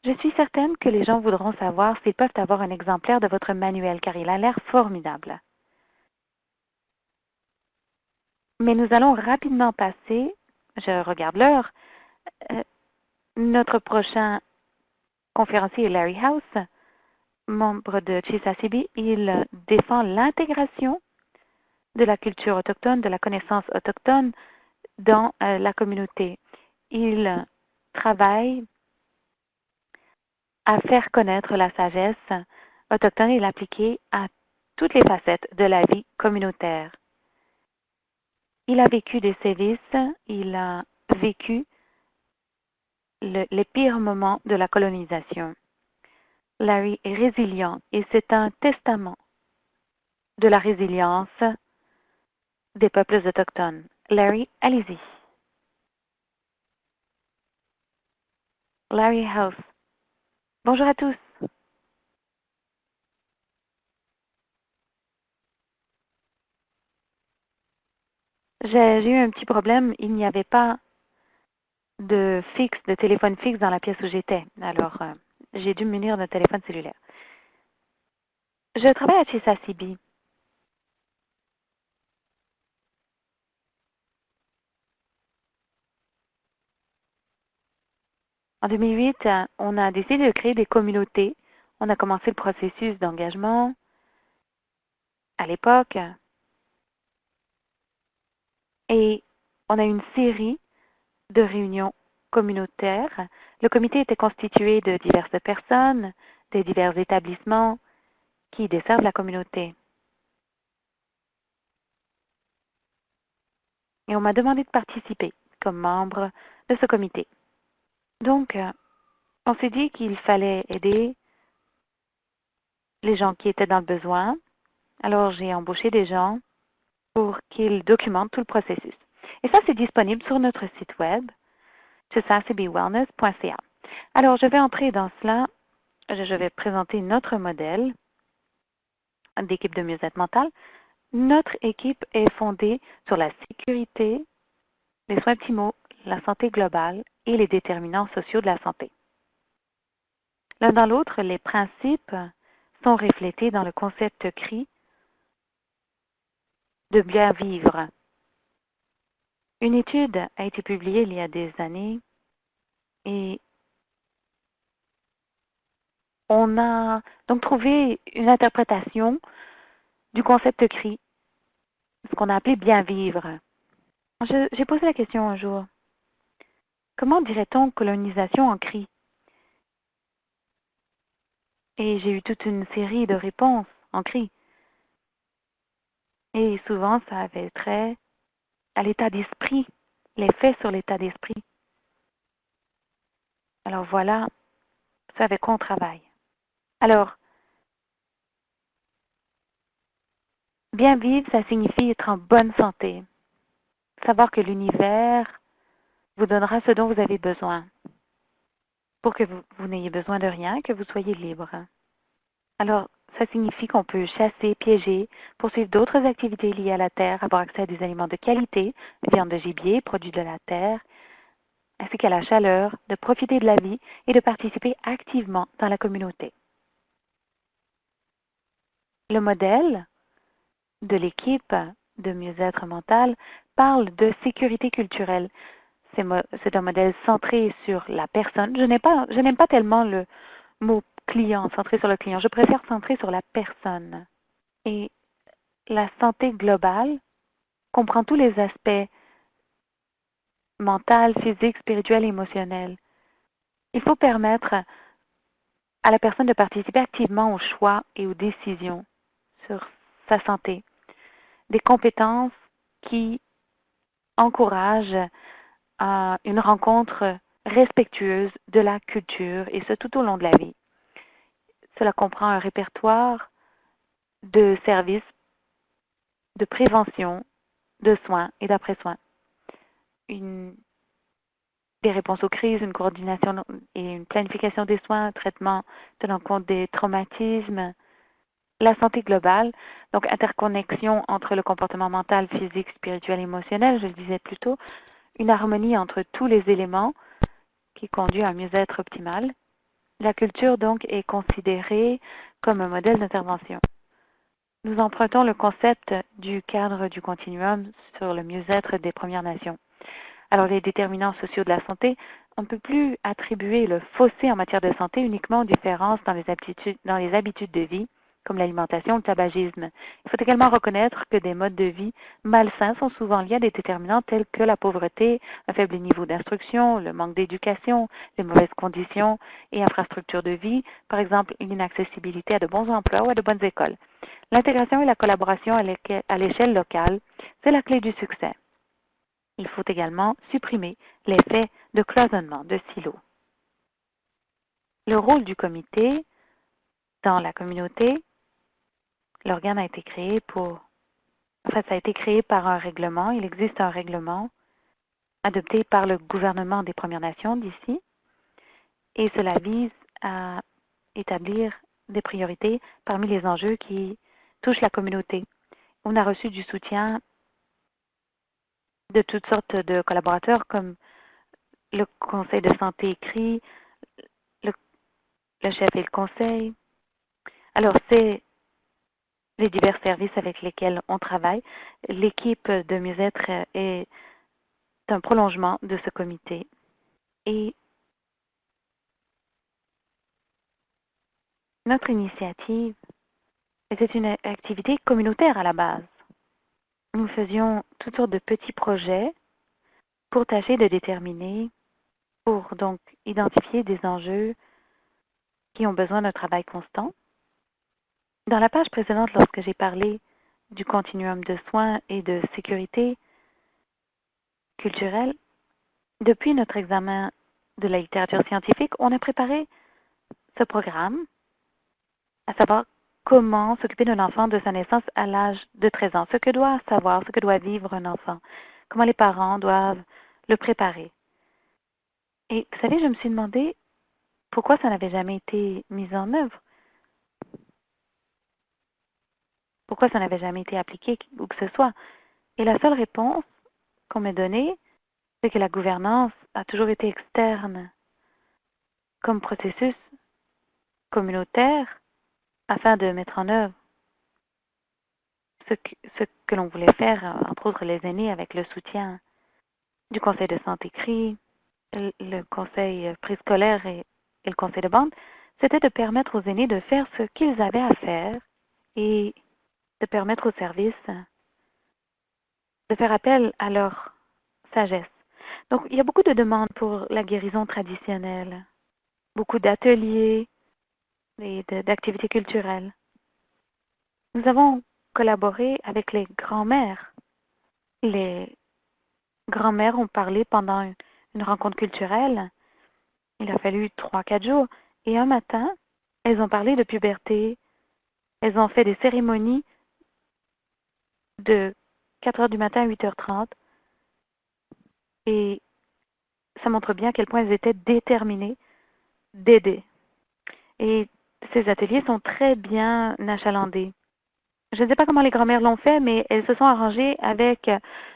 je suis certaine que les gens voudront savoir s'ils peuvent avoir un exemplaire de votre manuel car il a l'air formidable. Mais nous allons rapidement passer, je regarde l'heure, euh, notre prochain conférencier est Larry House, membre de Chisasibi. Il défend l'intégration de la culture autochtone, de la connaissance autochtone dans la communauté. Il travaille à faire connaître la sagesse autochtone et l'appliquer à toutes les facettes de la vie communautaire. Il a vécu des sévices, il a vécu les pires moments de la colonisation. Larry est résilient et c'est un testament de la résilience des peuples autochtones. Larry, allez-y. Larry House. Bonjour à tous. J'ai eu un petit problème. Il n'y avait pas de téléphone fixe dans la pièce où j'étais. Alors, j'ai dû me munir d'un téléphone cellulaire. Je travaille à Chisasibi. En 2008, on a décidé de créer des communautés. On a commencé le processus d'engagement à l'époque et on a eu une série de réunions communautaires. Le comité était constitué de diverses personnes, de divers établissements qui desservent la communauté. Et on m'a demandé de participer comme membre de ce comité. Donc, on s'est dit qu'il fallait aider les gens qui étaient dans le besoin. Alors, j'ai embauché des gens pour qu'ils documentent tout le processus. Et ça, c'est disponible sur notre site web, chisasibwellness.ca. Alors, je vais entrer dans cela. Je vais présenter notre modèle d'équipe de mieux-être mental. Notre équipe est fondée sur la sécurité, les soins optimaux, la santé globale et les déterminants sociaux de la santé. L'un dans l'autre, les principes sont reflétés dans le concept CRI de bien vivre. Une étude a été publiée il y a des années et on a donc trouvé une interprétation du concept CRI, ce qu'on a appelé bien vivre. J'ai posé la question un jour, comment dirait-on colonisation en CRI? Et j'ai eu toute une série de réponses en CRI. Et souvent, ça avait trait à l'état d'esprit, l'effet sur l'état d'esprit. Alors voilà, c'est avec quoi on travaille. Alors, bien vivre, ça signifie être en bonne santé. Savoir que l'univers vous donnera ce dont vous avez besoin pour que vous n'ayez besoin de rien, que vous soyez libre. Alors, ça signifie qu'on peut chasser, piéger, poursuivre d'autres activités liées à la terre, avoir accès à des aliments de qualité, viande de gibier, produits de la terre, ainsi qu'à la chaleur, de profiter de la vie et de participer activement dans la communauté. Le modèle de l'équipe de mieux-être mental parle de sécurité culturelle. C'est un modèle centré sur la personne. Je n'aime pas tellement le mot client, centré sur le client. Je préfère centrer sur la personne. Et la santé globale comprend tous les aspects mental, physique, spirituel et émotionnel. Il faut permettre à la personne de participer activement aux choix et aux décisions sur sa santé. Des compétences qui encouragent une rencontre respectueuse de la culture et ce tout au long de la vie. Cela comprend un répertoire de services, de prévention, de soins et d'après-soins. Des réponses aux crises, une coordination et une planification des soins, un traitement tenant compte des traumatismes, la santé globale, donc interconnexion entre le comportement mental, physique, spirituel, émotionnel, je le disais plus tôt, une harmonie entre tous les éléments qui conduit à un mieux-être optimal. La culture, donc, est considérée comme un modèle d'intervention. Nous empruntons le concept du cadre du continuum sur le mieux-être des Premières Nations. Alors, les déterminants sociaux de la santé, on ne peut plus attribuer le fossé en matière de santé uniquement aux différences dans les habitudes de vie, comme l'alimentation ou le tabagisme. Il faut également reconnaître que des modes de vie malsains sont souvent liés à des déterminants tels que la pauvreté, un faible niveau d'instruction, le manque d'éducation, les mauvaises conditions et infrastructures de vie, par exemple l'inaccessibilité à de bons emplois ou à de bonnes écoles. L'intégration et la collaboration à l'échelle locale, c'est la clé du succès. Il faut également supprimer l'effet de cloisonnement, de silo. Le rôle du comité dans la communauté, l'organe a été créé ça a été créé par un règlement. Il existe un règlement adopté par le gouvernement des Premières Nations d'ici, et cela vise à établir des priorités parmi les enjeux qui touchent la communauté. On a reçu du soutien de toutes sortes de collaborateurs comme le conseil de santé écrit, le, le chef et le conseil. Alors, c'est les divers services avec lesquels on travaille. L'équipe de mieux-être est un prolongement de ce comité. Et notre initiative était une activité communautaire à la base. Nous faisions toutes sortes de petits projets pour tâcher de déterminer, pour donc identifier des enjeux qui ont besoin d'un travail constant. Dans la page précédente, lorsque j'ai parlé du continuum de soins et de sécurité culturelle, depuis notre examen de la littérature scientifique, on a préparé ce programme, à savoir comment s'occuper d'un enfant de sa naissance à l'âge de 13 ans, ce que doit savoir, ce que doit vivre un enfant, comment les parents doivent le préparer. Et vous savez, je me suis demandé pourquoi ça n'avait jamais été mis en œuvre, pourquoi ça n'avait jamais été appliqué ou que ce soit. Et la seule réponse qu'on m'a donnée, c'est que la gouvernance a toujours été externe comme processus communautaire afin de mettre en œuvre ce que l'on voulait faire, entre autres les aînés, avec le soutien du conseil de santé écrit, le conseil préscolaire et le conseil de bande, c'était de permettre aux aînés de faire ce qu'ils avaient à faire et de permettre aux services de faire appel à leur sagesse. Donc, il y a beaucoup de demandes pour la guérison traditionnelle, beaucoup d'ateliers et d'activités culturelles. Nous avons collaboré avec les grands-mères. Les grands-mères ont parlé pendant une rencontre culturelle. Il a fallu 3, 4 jours. Et un matin, elles ont parlé de puberté. Elles ont fait des cérémonies de 4 heures du matin à 8h30. Et ça montre bien à quel point elles étaient déterminées d'aider. Et ces ateliers sont très bien achalandés. Je ne sais pas comment les grand-mères l'ont fait, mais elles se sont arrangées avec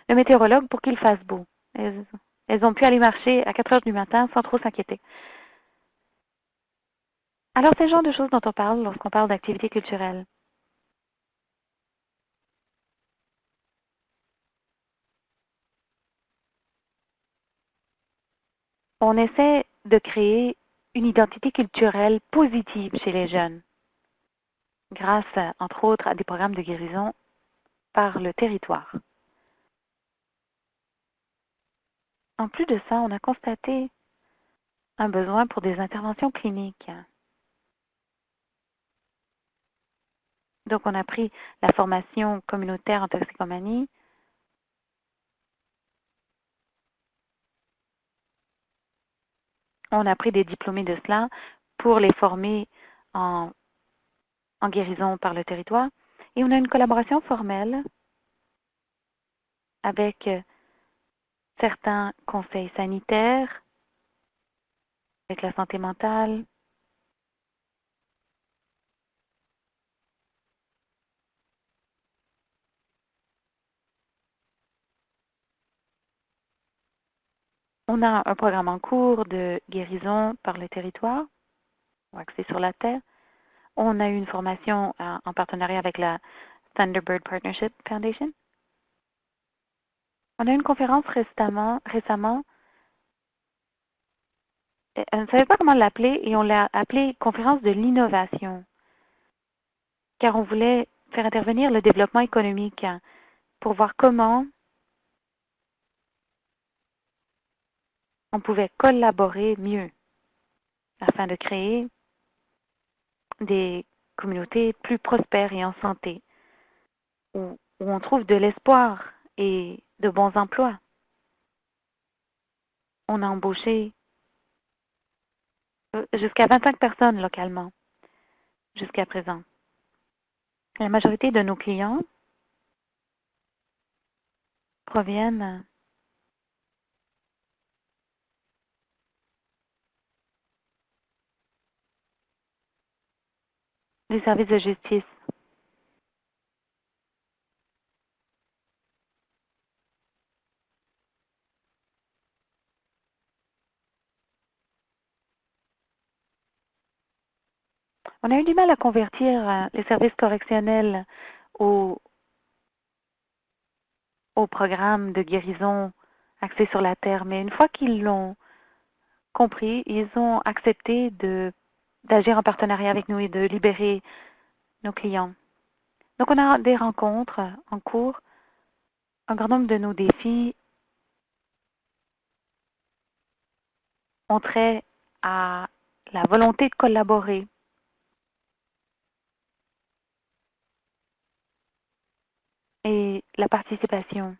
le météorologue pour qu'il fasse beau. Elles ont pu aller marcher à 4 heures du matin sans trop s'inquiéter. Alors, c'est le genre de choses dont on parle lorsqu'on parle d'activité culturelle. On essaie de créer une identité culturelle positive chez les jeunes, grâce, entre autres, à des programmes de guérison par le territoire. En plus de ça, on a constaté un besoin pour des interventions cliniques. Donc, on a pris la formation communautaire en toxicomanie. On a pris des diplômés de cela pour les former en, en guérison par le territoire. Et on a une collaboration formelle avec certains conseils sanitaires, avec la santé mentale. On a un programme en cours de guérison par le territoire, axé sur la terre. On a eu une formation en partenariat avec la Thunderbird Partnership Foundation. On a eu une conférence récemment. On ne savait pas comment l'appeler et on l'a appelée conférence de l'innovation, car on voulait faire intervenir le développement économique pour voir comment on pouvait collaborer mieux afin de créer des communautés plus prospères et en santé, où on trouve de l'espoir et de bons emplois. On a embauché jusqu'à 25 personnes localement jusqu'à présent. La majorité de nos clients proviennent des services de justice. On a eu du mal à convertir les services correctionnels au, au programme de guérison axé sur la terre, mais une fois qu'ils l'ont compris, ils ont accepté d'agir en partenariat avec nous et de libérer nos clients. Donc, on a des rencontres en cours. Un grand nombre de nos défis ont trait à la volonté de collaborer et la participation.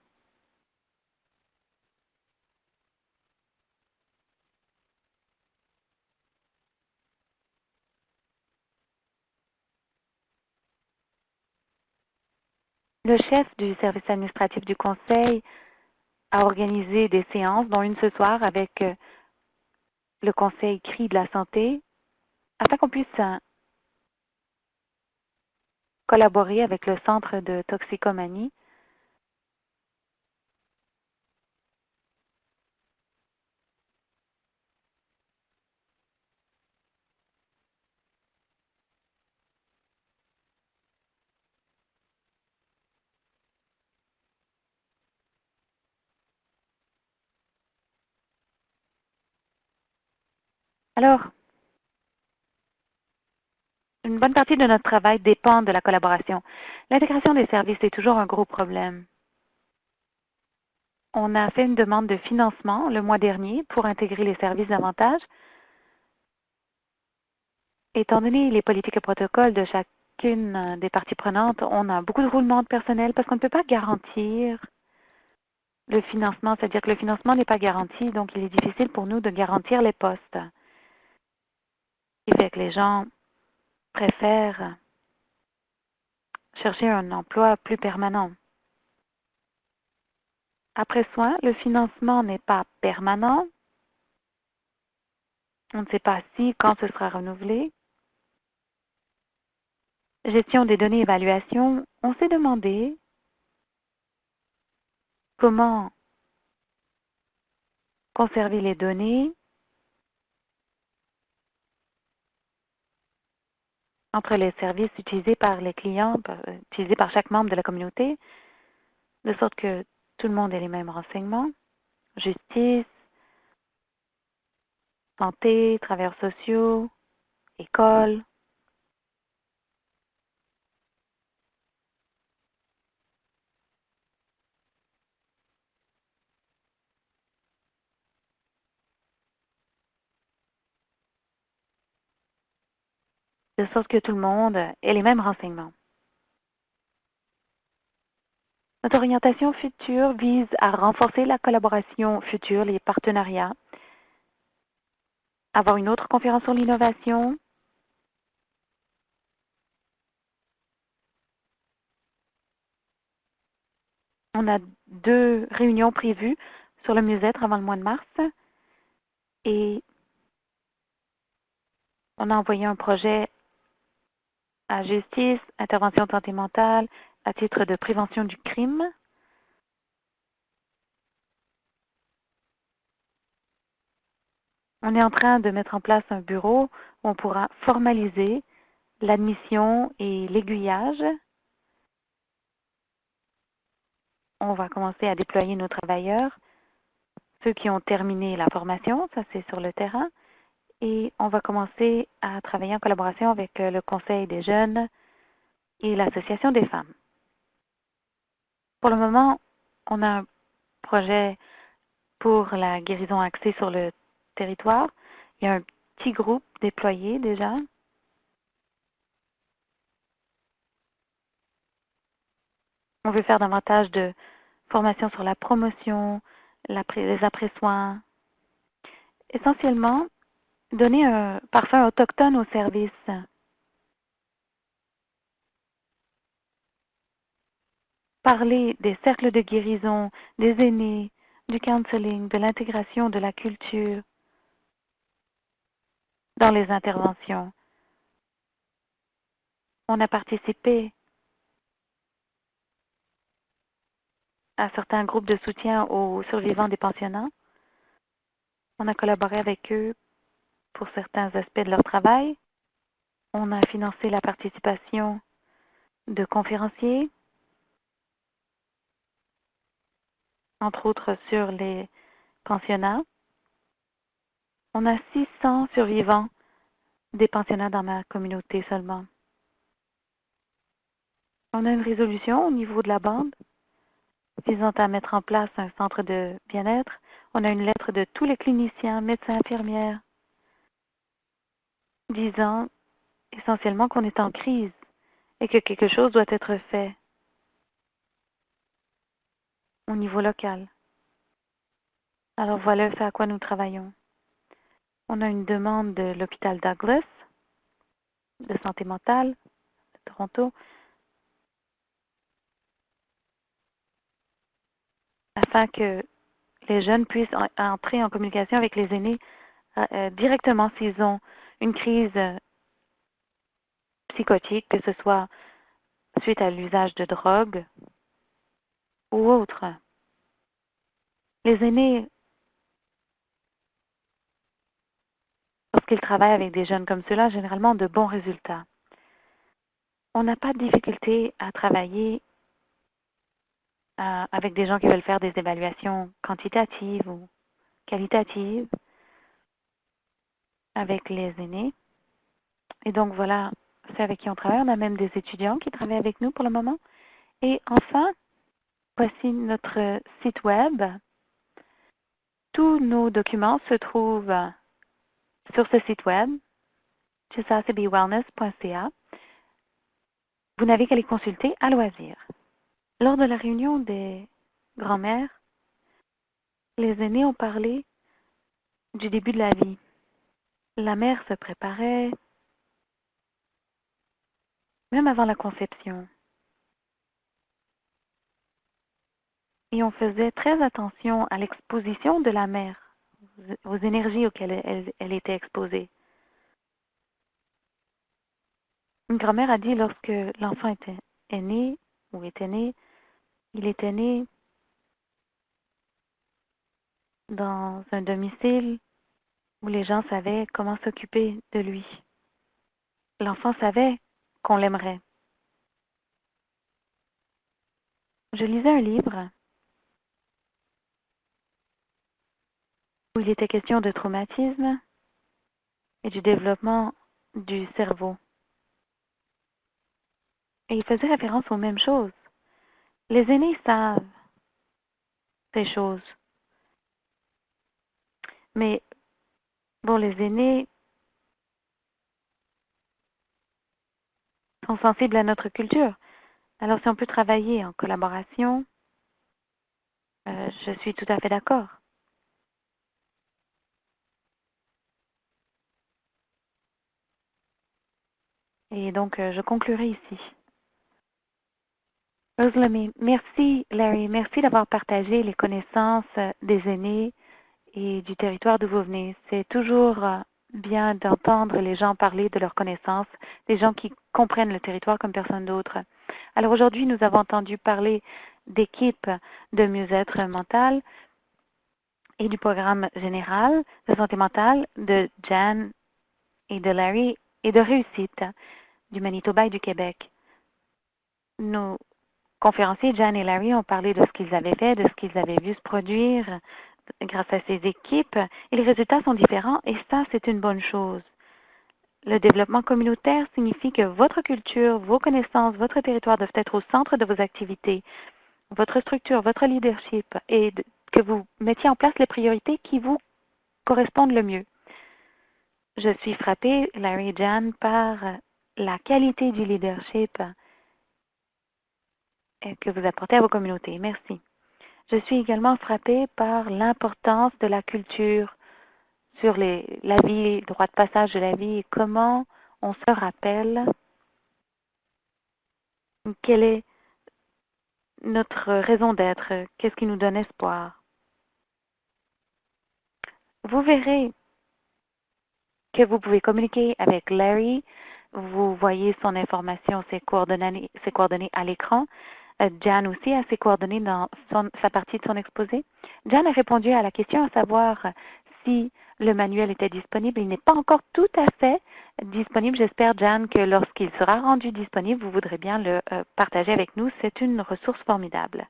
Le chef du service administratif du conseil a organisé des séances, dont une ce soir avec le conseil CRI de la santé, afin qu'on puisse collaborer avec le centre de toxicomanie. Alors, une bonne partie de notre travail dépend de la collaboration. L'intégration des services est toujours un gros problème. On a fait une demande de financement le mois dernier pour intégrer les services davantage. Étant donné les politiques et protocoles de chacune des parties prenantes, on a beaucoup de roulements de personnel parce qu'on ne peut pas garantir le financement, c'est-à-dire que le financement n'est pas garanti, donc il est difficile pour nous de garantir les postes. Ce qui fait que les gens préfèrent chercher un emploi plus permanent. Après soin, le financement n'est pas permanent. On ne sait pas si, quand ce sera renouvelé. Gestion des données évaluation, on s'est demandé comment conserver les données entre les services utilisés par les clients, utilisés par chaque membre de la communauté, de sorte que tout le monde ait les mêmes renseignements, justice, santé, travailleurs sociaux, école. De sorte que tout le monde ait les mêmes renseignements. Notre orientation future vise à renforcer la collaboration future, les partenariats, avoir une autre conférence sur l'innovation. On a 2 réunions prévues sur le mieux-être avant le mois de mars et on a envoyé un projet à justice, intervention de santé mentale, à titre de prévention du crime. On est en train de mettre en place un bureau où on pourra formaliser l'admission et l'aiguillage. On va commencer à déployer nos travailleurs, ceux qui ont terminé la formation, ça c'est sur le terrain, et on va commencer à travailler en collaboration avec le Conseil des jeunes et l'Association des femmes. Pour le moment, on a un projet pour la guérison axée sur le territoire. Il y a un petit groupe déployé déjà. On veut faire davantage de formation sur la promotion, les après-soins. Essentiellement, donner un parfum autochtone au service. Parler des cercles de guérison, des aînés, du counseling, de l'intégration de la culture dans les interventions. On a participé à certains groupes de soutien aux survivants des pensionnats. On a collaboré avec eux pour certains aspects de leur travail. On a financé la participation de conférenciers, entre autres sur les pensionnats. On a 600 survivants des pensionnats dans ma communauté seulement. On a une résolution au niveau de la bande visant à mettre en place un centre de bien-être. On a une lettre de tous les cliniciens, médecins, infirmières, disant essentiellement qu'on est en crise et que quelque chose doit être fait au niveau local. Alors voilà ce à quoi nous travaillons. On a une demande de l'hôpital Douglas, de santé mentale, de Toronto, afin que les jeunes puissent entrer en communication avec les aînés directement s'ils ont une crise psychotique, que ce soit suite à l'usage de drogue ou autre. Les aînés, lorsqu'ils travaillent avec des jeunes comme cela, généralement ont de bons résultats. On n'a pas de difficulté à travailler avec des gens qui veulent faire des évaluations quantitatives ou qualitatives avec les aînés. Et donc voilà, c'est avec qui on travaille. On a même des étudiants qui travaillent avec nous pour le moment. Et enfin, voici notre site web. Tous nos documents se trouvent sur ce site web, chesapeakewellness.ca. Vous n'avez qu'à les consulter à loisir. Lors de la réunion des grands-mères, les aînés ont parlé du début de la vie. La mère se préparait, même avant la conception. Et on faisait très attention à l'exposition de la mère, aux énergies auxquelles elle était exposée. Une grand-mère a dit lorsque l'enfant est né ou était né, il était né dans un domicile où les gens savaient comment s'occuper de lui. L'enfant savait qu'on l'aimerait. Je lisais un livre où il était question de traumatisme et du développement du cerveau. Et il faisait référence aux mêmes choses. Les aînés savent ces choses. Mais bon, les aînés sont sensibles à notre culture. Alors si on peut travailler en collaboration, je suis tout à fait d'accord. Et donc, je conclurai ici. Rosalie, merci Larry, merci d'avoir partagé les connaissances des aînés et du territoire d'où vous venez. C'est toujours bien d'entendre les gens parler de leurs connaissances, des gens qui comprennent le territoire comme personne d'autre. Alors aujourd'hui, nous avons entendu parler d'équipes de mieux-être mental et du programme général de santé mentale de Jan et de Larry et de réussite du Manitoba et du Québec. Nos conférenciers, Jan et Larry, ont parlé de ce qu'ils avaient fait, de ce qu'ils avaient vu se produire grâce à ces équipes, et les résultats sont différents, et ça, c'est une bonne chose. Le développement communautaire signifie que votre culture, vos connaissances, votre territoire doivent être au centre de vos activités, votre structure, votre leadership, et que vous mettiez en place les priorités qui vous correspondent le mieux. Je suis frappée, Larry et Jan, par la qualité du leadership que vous apportez à vos communautés. Merci. Je suis également frappée par l'importance de la culture sur la vie, le droit de passage de la vie et comment on se rappelle quelle est notre raison d'être, qu'est-ce qui nous donne espoir. Vous verrez que vous pouvez communiquer avec Larry. Vous voyez son information, ses coordonnées à l'écran. Jan aussi a ses coordonnées dans sa partie de son exposé. Jan a répondu à la question à savoir si le manuel était disponible. Il n'est pas encore tout à fait disponible. J'espère, Jan, que lorsqu'il sera rendu disponible, vous voudrez bien le partager avec nous. C'est une ressource formidable.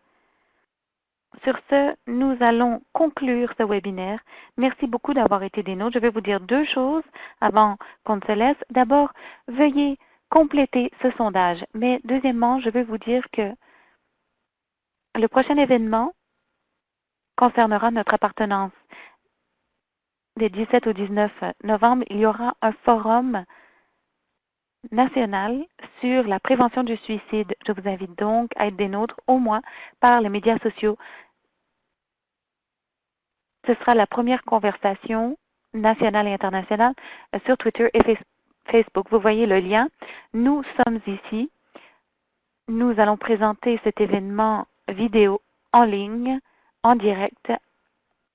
Sur ce, nous allons conclure ce webinaire. Merci beaucoup d'avoir été des nôtres. Je vais vous dire deux choses avant qu'on ne se laisse. D'abord, veuillez compléter ce sondage. Mais deuxièmement, je vais vous dire que le prochain événement concernera notre appartenance. Des 17 au 19 novembre, il y aura un forum national sur la prévention du suicide. Je vous invite donc à être des nôtres, au moins par les médias sociaux. Ce sera la première conversation nationale et internationale sur Twitter et Facebook. Vous voyez le lien. Nous sommes ici. Nous allons présenter cet événement vidéo en ligne, en direct,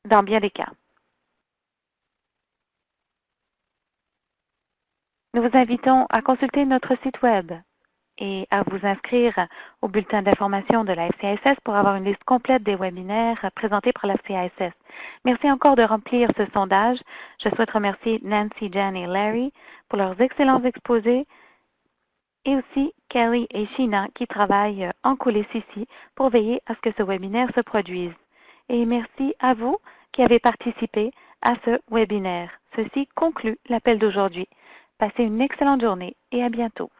dans bien des cas. Nous vous invitons à consulter notre site Web et à vous inscrire au bulletin d'information de la FCASS pour avoir une liste complète des webinaires présentés par la FCASS. Merci encore de remplir ce sondage. Je souhaite remercier Nancy, Jan et Larry pour leurs excellents exposés et aussi Kelly et Sheena qui travaillent en coulisses ici pour veiller à ce que ce webinaire se produise. Et merci à vous qui avez participé à ce webinaire. Ceci conclut l'appel d'aujourd'hui. Passez une excellente journée et à bientôt.